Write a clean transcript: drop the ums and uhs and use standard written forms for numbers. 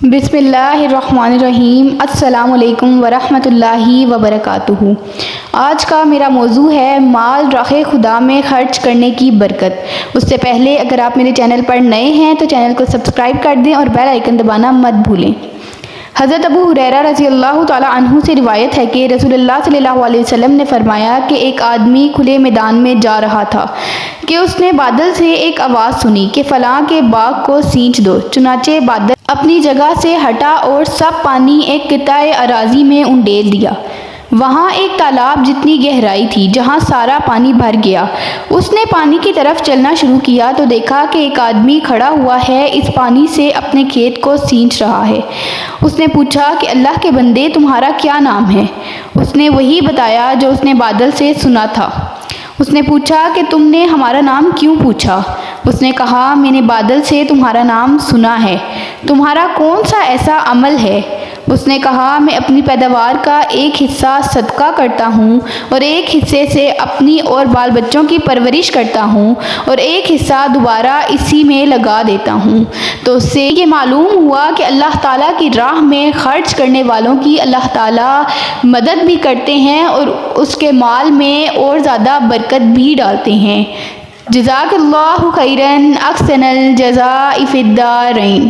بسم اللہ الرحمن الرحیم۔ السلام علیکم ورحمۃ اللہ وبرکاتہ۔ آج کا میرا موضوع ہے مال راہ خدا میں خرچ کرنے کی برکت۔ اس سے پہلے اگر آپ میرے چینل پر نئے ہیں تو چینل کو سبسکرائب کر دیں اور بیل آئیکن دبانا مت بھولیں۔ حضرت ابو ہریرہ رضی اللہ تعالی عنہ سے روایت ہے کہ رسول اللہ صلی اللہ علیہ وسلم نے فرمایا کہ ایک آدمی کھلے میدان میں جا رہا تھا کہ اس نے بادل سے ایک آواز سنی کہ فلاں کے باغ کو سینچ دو۔ چنانچہ بادل اپنی جگہ سے ہٹا اور سب پانی ایک قطع اراضی میں انڈیل دیا۔ وہاں ایک تالاب جتنی گہرائی تھی جہاں سارا پانی بھر گیا۔ اس نے پانی کی طرف چلنا شروع کیا تو دیکھا کہ ایک آدمی کھڑا ہوا ہے، اس پانی سے اپنے کھیت کو سینچ رہا ہے۔ اس نے پوچھا کہ اللہ کے بندے تمہارا کیا نام ہے؟ اس نے وہی بتایا جو اس نے بادل سے سنا تھا۔ اس نے پوچھا کہ تم نے ہمارا نام کیوں پوچھا؟ اس نے کہا میں نے بادل سے تمہارا نام سنا ہے۔ تمہارا کون سا ایسا عمل ہے؟ اس نے کہا میں اپنی پیداوار کا ایک حصہ صدقہ کرتا ہوں اور ایک حصے سے اپنی اور بال بچوں کی پرورش کرتا ہوں اور ایک حصہ دوبارہ اسی میں لگا دیتا ہوں۔ تو اس سے یہ معلوم ہوا کہ اللہ تعالیٰ کی راہ میں خرچ کرنے والوں کی اللہ تعالیٰ مدد بھی کرتے ہیں اور اس کے مال میں اور زیادہ برکت بھی ڈالتے ہیں۔ جزاک اللہ خیراً، احسن الجزاء فی الدارین۔